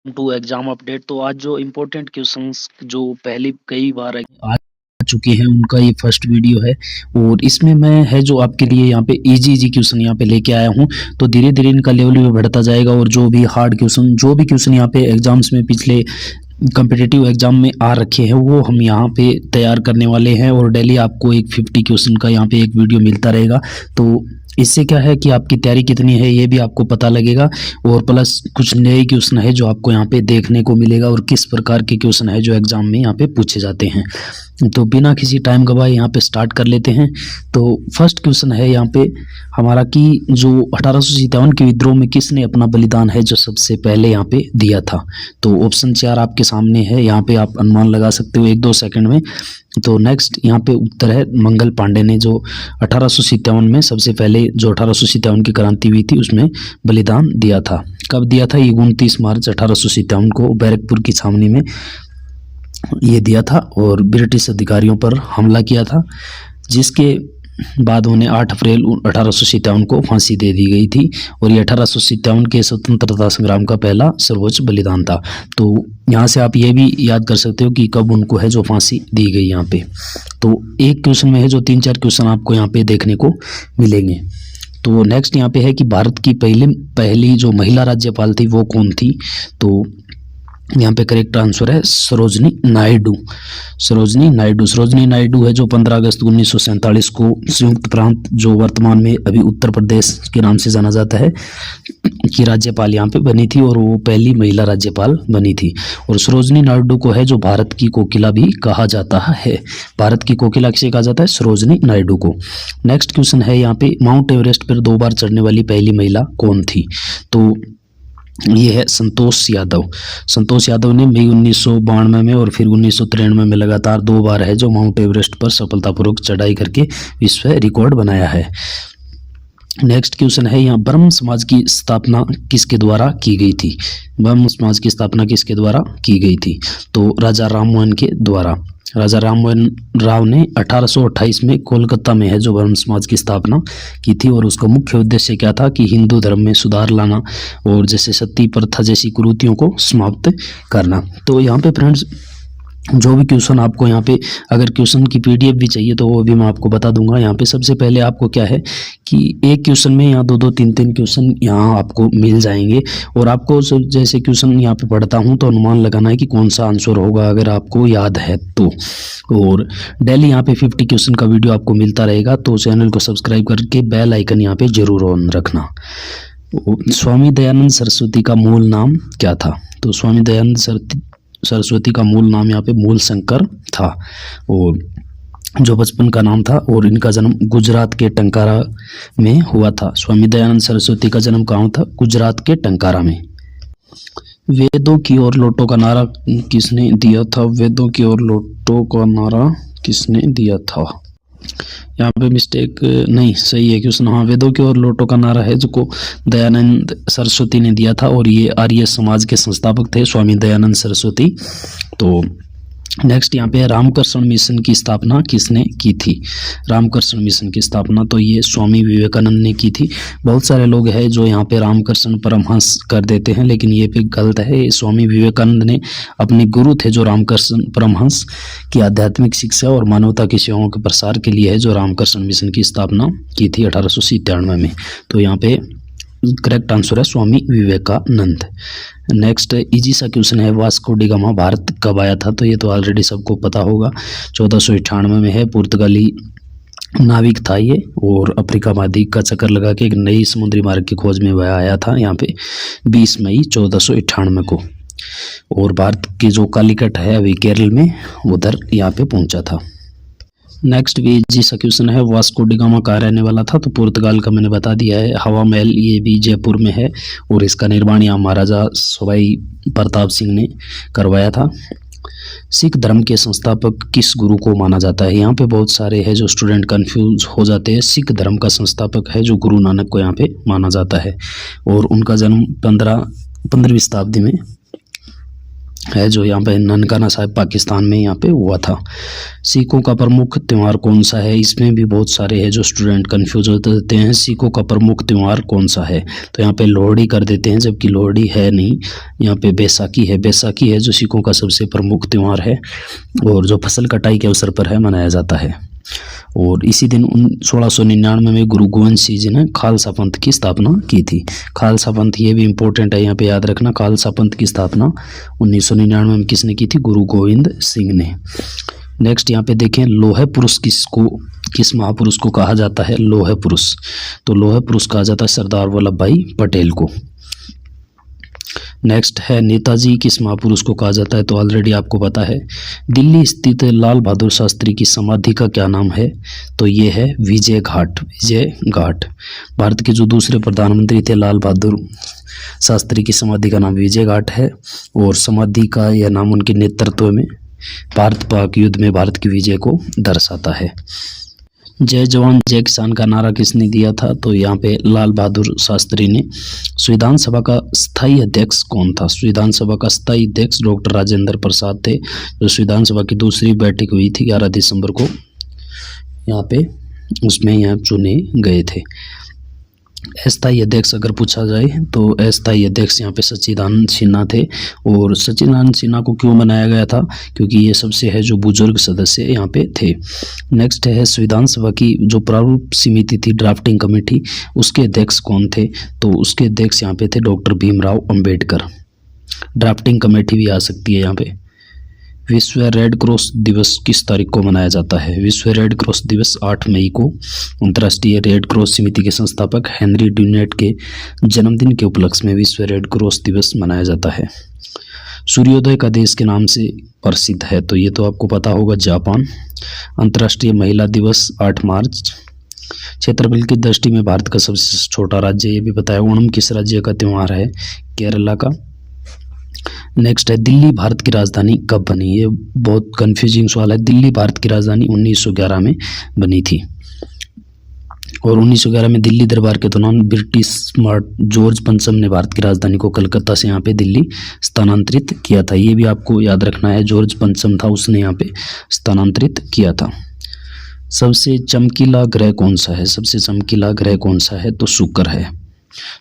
To exam update. तो आज जो इम्पोर्टेंट क्वेश्चंस जो पहले कई बार आ चुके हैं उनका ये फर्स्ट वीडियो है और इसमें मैं है जो आपके लिए यहाँ पे इजी क्वेश्चन यहाँ पे लेके आया हूँ। तो धीरे धीरे इनका लेवल भी बढ़ता जाएगा और जो भी हार्ड क्वेश्चन जो भी क्वेश्चन यहाँ पे एग्जाम्स में पिछले कम्पिटिटिव एग्जाम में आ रखे हैं वो हम यहाँ पे तैयार करने वाले हैं और डेली आपको एक 50 क्वेश्चन का यहाँ पे एक वीडियो मिलता रहेगा। तो इससे क्या है कि आपकी तैयारी कितनी है ये भी आपको पता लगेगा और प्लस कुछ नए क्वेश्चन है जो आपको यहाँ पे देखने को मिलेगा और किस प्रकार के क्वेश्चन है जो एग्जाम में यहाँ पे पूछे जाते हैं। तो बिना किसी टाइम गवाए यहाँ पे स्टार्ट कर लेते हैं। तो फर्स्ट क्वेश्चन है यहाँ पे हमारा कि जो 1857 के विद्रोह में किसने अपना बलिदान है जो सबसे पहले यहाँ पे दिया था। तो ऑप्शन 4 आपके सामने है, यहाँ पे आप अनुमान लगा सकते हो 1-2 सेकंड में। तो नेक्स्ट यहाँ पे उत्तर है मंगल पांडे ने जो 1857 में सबसे पहले जो 1857 की क्रांति हुई थी उसमें बलिदान दिया था। कब दिया था? ये 29 मार्च 1857 को बैरकपुर की छावनी में ये दिया था और ब्रिटिश अधिकारियों पर हमला किया था, जिसके बाद उन्हें 8 अप्रैल 1857 को फांसी दे दी गई थी और ये 1857 के स्वतंत्रता संग्राम का पहला सर्वोच्च बलिदान था। तो यहाँ से आप ये भी याद कर सकते हो कि कब उनको है जो फांसी दी गई यहाँ पे। तो एक क्वेश्चन में है जो 3-4 क्वेश्चन आपको यहाँ पे देखने को मिलेंगे। तो नेक्स्ट यहाँ पे है कि भारत की पहली जो महिला राज्यपाल थी वो कौन थी। तो यहाँ पे करेक्ट आंसर है सरोजनी नायडू। सरोजनी नायडू है जो 15 अगस्त 1947 को संयुक्त प्रांत जो वर्तमान में अभी उत्तर प्रदेश के नाम से जाना जाता है की राज्यपाल यहाँ पे बनी थी और वो पहली महिला राज्यपाल बनी थी। और सरोजनी नायडू को है जो भारत की कोकिला भी कहा जाता है। भारत की कोकिला किसे कहा जाता है? सरोजनी नायडू को। नेक्स्ट क्वेश्चन है यहाँ पे माउंट एवरेस्ट पर 2 बार चढ़ने वाली पहली महिला कौन थी। तो ये है संतोष यादव। संतोष यादव ने मई 1992 में और फिर 1993 में लगातार 2 बार है जो माउंट एवरेस्ट पर सफलतापूर्वक चढ़ाई करके विश्व रिकॉर्ड बनाया है। नेक्स्ट क्वेश्चन है यहाँ ब्रह्म समाज की स्थापना किसके द्वारा की गई थी। ब्रह्म समाज की स्थापना किसके द्वारा की गई थी। तो राजा राममोहन के द्वारा। राजा राममोहन राव ने 1828 में कोलकाता में है जो ब्रह्म समाज की स्थापना की थी और उसका मुख्य उद्देश्य क्या था कि हिंदू धर्म में सुधार लाना और जैसे सती प्रथा जैसी कुरीतियों को समाप्त करना। तो यहाँ पे फ्रेंड्स जो भी क्वेश्चन आपको यहाँ पे अगर क्वेश्चन की पीडीएफ भी चाहिए तो वो भी मैं आपको बता दूंगा। यहाँ पे सबसे पहले आपको क्या है कि एक क्वेश्चन में यहाँ 2-2 3-3 क्वेश्चन यहाँ आपको मिल जाएंगे और आपको जैसे क्वेश्चन यहाँ पे पढ़ता हूँ तो अनुमान लगाना है कि कौन सा आंसर होगा अगर आपको याद है तो। और डेली यहाँ पे 50 क्वेश्चन का वीडियो आपको मिलता रहेगा। तो चैनल को सब्सक्राइब करके बेल आइकन यहाँ पे जरूर ऑन रखना। स्वामी दयानंद सरस्वती का मूल नाम क्या था। तो स्वामी दयानंद सरस्वती का मूल नाम यहाँ पे मूल शंकर था और जो बचपन का नाम था और इनका जन्म गुजरात के टंकारा में हुआ था। स्वामी दयानंद सरस्वती का जन्म कहाँ था? गुजरात के टंकारा में। वेदों की ओर लौटो का नारा किसने दिया था। वेदों की ओर लौटो का नारा किसने दिया था। यहाँ पे मिस्टेक नहीं, सही है क्वेश्चन। हाँ, वेदों की ओर लौटो का नारा है जो को दयानंद सरस्वती ने दिया था और ये आर्य समाज के संस्थापक थे स्वामी दयानंद सरस्वती। तो नेक्स्ट यहाँ पे रामकृष्ण मिशन की स्थापना किसने की थी। रामकृष्ण मिशन की स्थापना तो ये स्वामी विवेकानंद ने की थी। बहुत सारे लोग हैं जो यहाँ पे रामकृष्ण परमहंस कर देते हैं लेकिन ये पे गलत है। स्वामी विवेकानंद ने अपने गुरु थे जो रामकृष्ण परमहंस की आध्यात्मिक शिक्षा और मानवता की सेवाओं के प्रसार के लिए है जो रामकृष्ण मिशन की स्थापना की थी 1897 में। तो यहाँ पे करेक्ट आंसर है स्वामी विवेकानंद। नेक्स्ट इजी सा क्वेश्चन है वास्को डी गामा भारत कब आया था। तो ये तो ऑलरेडी सबको पता होगा। 1498 में है। पुर्तगाली नाविक था ये और अफ्रीका महाद्वीप का चक्कर लगा के एक नई समुद्री मार्ग की खोज में वह आया था यहाँ पे 20 मई 1498 को। और भारत की जो कालीकट है अभी केरल में उधर यहाँ पे पहुंचा था। नेक्स्ट भी इजी सा क्वेश्चन है वास्को डी गामा कहाँ रहने वाला था। तो पुर्तगाल का मैंने बता दिया है। हवा महल ये भी जयपुर में है और इसका निर्माण यहाँ महाराजा सवाई प्रताप सिंह ने करवाया था। सिख धर्म के संस्थापक किस गुरु को माना जाता है। यहाँ पे बहुत सारे हैं जो स्टूडेंट कंफ्यूज हो जाते हैं। सिख धर्म का संस्थापक है जो गुरु नानक को यहाँ पे माना जाता है और उनका जन्म 15वीं शताब्दी में है जो यहाँ पे ननकाना साहिब पाकिस्तान में यहाँ पे हुआ था। सिखों का प्रमुख त्यौहार कौन सा है, इसमें भी बहुत सारे हैं जो स्टूडेंट कंफ्यूज होते हैं। सिखों का प्रमुख त्यौहार कौन सा है, तो यहाँ पे लोहड़ी कर देते हैं, जबकि लोहड़ी है नहीं, यहाँ पे बैसाखी है। बैसाखी है जो सिखों का सबसे प्रमुख त्यौहार है और जो फसल कटाई के अवसर पर है मनाया जाता है। और इसी दिन 1699 में गुरु गोविंद सिंह जी ने खालसा पंथ की स्थापना की थी। खालसा पंथ ये भी इम्पोर्टेंट है, यहाँ पे याद रखना। खालसा पंथ की स्थापना 1999 में किसने की थी, गुरु गोविंद सिंह ने। नेक्स्ट यहाँ पे देखें, लोहे पुरुष किस महापुरुष को कहा जाता है, लोहे पुरुष। तो लोहे पुरुष कहा जाता है सरदार वल्लभ भाई पटेल को। नेक्स्ट है, नेताजी किस महापुरुष को कहा जाता है, तो ऑलरेडी आपको पता है। दिल्ली स्थित लाल बहादुर शास्त्री की समाधि का क्या नाम है, तो ये है विजय घाट। विजय घाट। भारत के जो दूसरे प्रधानमंत्री थे लाल बहादुर शास्त्री की समाधि का नाम विजय घाट है और समाधि का यह नाम उनके नेतृत्व में भारत पाक युद्ध में भारत की विजय को दर्शाता है। जय जवान जय किसान का नारा किसने दिया था, तो यहाँ पे लाल बहादुर शास्त्री ने। संविधान सभा का स्थायी अध्यक्ष कौन था, संविधान सभा का स्थायी अध्यक्ष डॉक्टर राजेंद्र प्रसाद थे, जो संविधान सभा की दूसरी बैठक हुई थी 11 दिसंबर को, यहाँ पे उसमें यहाँ चुने गए थे। अस्थायी अध्यक्ष अगर पूछा जाए तो अस्थायी अध्यक्ष यहाँ पे सच्चिदानंद सिन्हा थे। और सच्चिदानंद सिन्हा को क्यों बनाया गया था, क्योंकि ये सबसे है जो बुजुर्ग सदस्य यहाँ पे थे। नेक्स्ट है, संविधान सभा की जो प्रारूप समिति थी ड्राफ्टिंग कमेटी, उसके अध्यक्ष कौन थे, तो उसके अध्यक्ष यहाँ पे थे doctor Bhimrao Ambedkar. Drafting committee भी आ सकती है यहाँ पे। विश्व रेड क्रॉस दिवस किस तारीख को मनाया जाता है, विश्व रेड क्रॉस दिवस 8 मई को अंतर्राष्ट्रीय रेड क्रॉस समिति के संस्थापक हेनरी ड्यूनेट के जन्मदिन के उपलक्ष्य में विश्व रेड क्रॉस दिवस मनाया जाता है। सूर्योदय का देश के नाम से प्रसिद्ध है, तो ये तो आपको पता होगा, जापान। अंतर्राष्ट्रीय महिला दिवस 8 मार्च। क्षेत्रफल की दृष्टि में भारत का सबसे छोटा राज्य, ये भी बताया। ओणम किस राज्य का त्यौहार है, केरला का। नेक्स्ट है, दिल्ली भारत की राजधानी कब बनी, ये बहुत कंफ्यूजिंग सवाल है। दिल्ली भारत की राजधानी 1911 में बनी थी और 1911 में दिल्ली दरबार के दौरान ब्रिटिश सम्राट जॉर्ज पंचम ने भारत की राजधानी को कलकत्ता से यहाँ पे दिल्ली स्थानांतरित किया था। ये भी आपको याद रखना है, जॉर्ज पंचम था उसने यहाँ पे स्थानांतरित किया था। सबसे चमकीला ग्रह कौन सा है, सबसे चमकीला ग्रह कौन सा है, तो शुक्र है।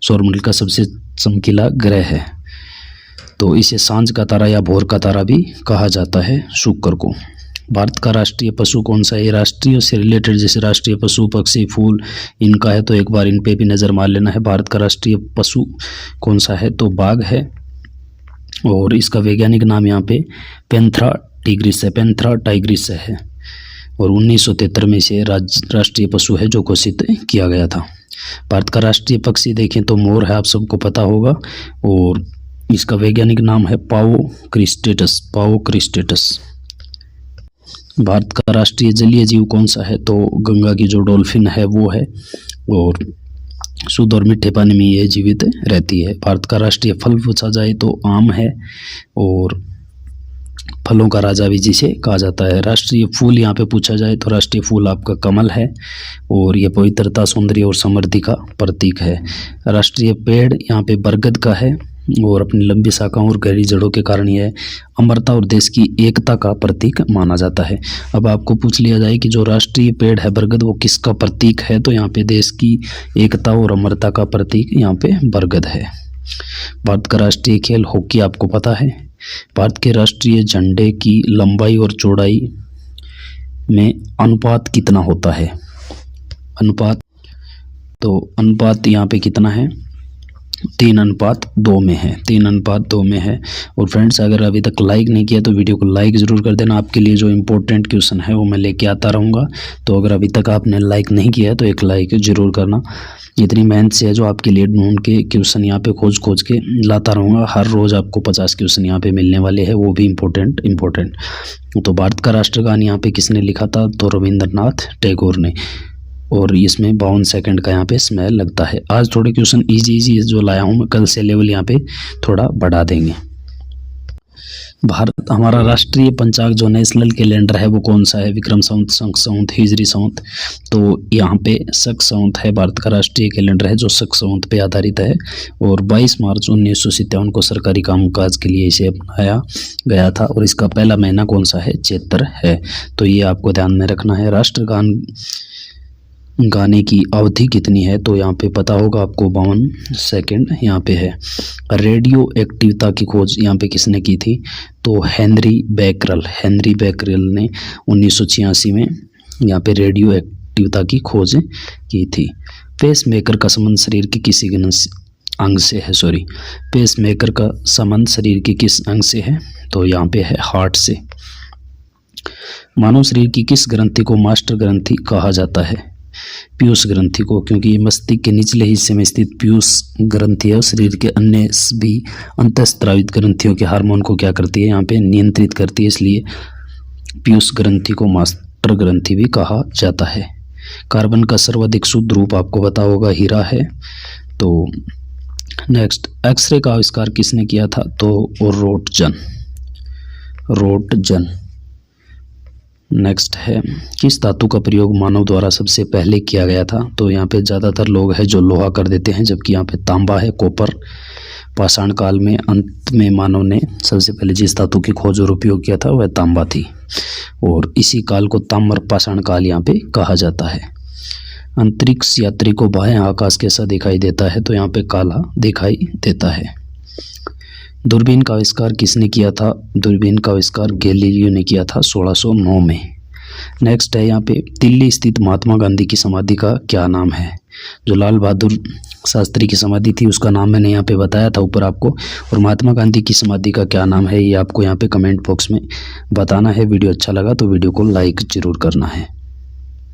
सौरमंडल का सबसे चमकीला ग्रह है, तो इसे सांझ का तारा या भोर का तारा भी कहा जाता है शुक्र को। भारत का राष्ट्रीय पशु कौन सा है, ये राष्ट्रीय से रिलेटेड जैसे राष्ट्रीय पशु पक्षी फूल इनका है, तो एक बार इन पे भी नज़र मार लेना है। भारत का राष्ट्रीय पशु कौन सा है, तो बाघ है और इसका वैज्ञानिक नाम यहाँ पे पैंथेरा टिग्रिस है, पैंथेरा टाइग्रिस है और 1973 में इसे राष्ट्रीय पशु है जो घोषित किया गया था। भारत का राष्ट्रीय पक्षी देखें तो मोर है, आप सबको पता होगा, और इसका वैज्ञानिक नाम है पाओ क्रिस्टेटस, पाओ क्रिस्टेटस। भारत का राष्ट्रीय जलीय जीव कौन सा है, तो गंगा की जो डॉल्फिन है वो है और शुद्ध और मीठे पानी में ये जीवित रहती है। भारत का राष्ट्रीय फल पूछा जाए तो आम है और फलों का राजा भी जिसे कहा जाता है। राष्ट्रीय फूल यहाँ पे पूछा जाए तो राष्ट्रीय फूल आपका कमल है और ये पवित्रता, सौंदर्य और समृद्धि का प्रतीक है। राष्ट्रीय पेड़ यहाँ पे बरगद का है और अपनी लंबी शाखाओं और गहरी जड़ों के कारण यह अमरता और देश की एकता का प्रतीक माना जाता है। अब आपको पूछ लिया जाए कि जो राष्ट्रीय पेड़ है बरगद वो किसका प्रतीक है, तो यहाँ पे देश की एकता और अमरता का प्रतीक यहाँ पे बरगद है। भारत का राष्ट्रीय खेल हॉकी आपको पता है। भारत के राष्ट्रीय झंडे की लंबाई और चौड़ाई में अनुपात कितना होता है, अनुपात, तो अनुपात यहाँ पे कितना है, 3:2 में है, 3:2 में है। और फ्रेंड्स अगर अभी तक लाइक नहीं किया तो वीडियो को लाइक ज़रूर कर देना, आपके लिए जो इम्पोर्टेंट क्वेश्चन है वो मैं लेके आता रहूँगा। तो अगर अभी तक आपने लाइक नहीं किया तो एक लाइक ज़रूर करना। इतनी मेहनत से है जो आपके लिए ढूंढ के क्वेश्चन यहाँ पे खोज के लाता रहूँगा। हर रोज़ आपको 50 क्वेश्चन यहाँ पे मिलने वाले हैं, वो भी इम्पोर्टेंट। तो भारत का राष्ट्रगान यहाँ पे किसने लिखा था, तो रविंद्रनाथ टैगोर ने, और इसमें 52 सेकंड का यहाँ पे समय लगता है। आज थोड़े क्वेश्चन इजी जो लाया हूँ मैं, कल से लेवल यहाँ पे थोड़ा बढ़ा देंगे। भारत हमारा राष्ट्रीय पंचांग जो नेशनल कैलेंडर है वो कौन सा है? विक्रम संवत, शक संवत, हिजरी संवत। तो यहाँ पे शक संवत है, भारत का राष्ट्रीय कैलेंडर है जो शक संवत पे आधारित है। और 22 मार्च 1957 को सरकारी कामकाज के लिए इसे अपनाया गया था। और इसका पहला महीना कौन सा है? चैत्र है। तो ये आपको ध्यान में रखना है। राष्ट्रगान गाने की अवधि कितनी है? तो यहाँ पे पता होगा आपको, 52 सेकेंड यहाँ पे है। रेडियो एक्टिवता की खोज यहाँ पे किसने की थी? तो हेनरी बैकरल ने 1986 में यहाँ पे रेडियो एक्टिवता की खोज की थी। पेस मेकर का संबंध शरीर के किसी अंग से है? पेस मेकर का संबंध शरीर के किस अंग से है? तो यहाँ पे है हार्ट से। मानव शरीर की किस ग्रंथि को मास्टर ग्रंथि कहा जाता है? पीयूष ग्रंथि को, क्योंकि ये मस्तिष्क के निचले हिस्से में स्थित पीयूष ग्रंथि है। शरीर के अन्य भी अंतःस्रावित ग्रंथियों के हार्मोन को क्या करती है? यहाँ पे नियंत्रित करती है, इसलिए पीयूष ग्रंथि को मास्टर ग्रंथि भी कहा जाता है। कार्बन का सर्वाधिक शुद्ध रूप आपको पता होगा, हीरा है। तो नेक्स्ट, एक्सरे का आविष्कार किसने किया था? तो रोटजन। नेक्स्ट है, किस धातु का प्रयोग मानव द्वारा सबसे पहले किया गया था? तो यहाँ पे ज़्यादातर लोग हैं जो लोहा कर देते हैं, जबकि यहाँ पे तांबा है, कॉपर। पाषाण काल में अंत में मानव ने सबसे पहले जिस धातु की खोज और उपयोग किया था वह तांबा थी। और इसी काल को ताम्र पाषाण काल यहाँ पे कहा जाता है। अंतरिक्ष यात्री को बाह्य आकाश कैसा दिखाई देता है? तो यहाँ पे काला दिखाई देता है। दूरबीन का आविष्कार किसने किया था? दूरबीन का आविष्कार गैलीलियो ने किया था 1609 में। नेक्स्ट है यहाँ पे, दिल्ली स्थित महात्मा गांधी की समाधि का क्या नाम है? जो लाल बहादुर शास्त्री की समाधि थी उसका नाम मैंने यहाँ पे बताया था ऊपर आपको। और महात्मा गांधी की समाधि का क्या नाम है ये आपको यहाँ पे कमेंट बॉक्स में बताना है। वीडियो अच्छा लगा तो वीडियो को लाइक जरूर करना है।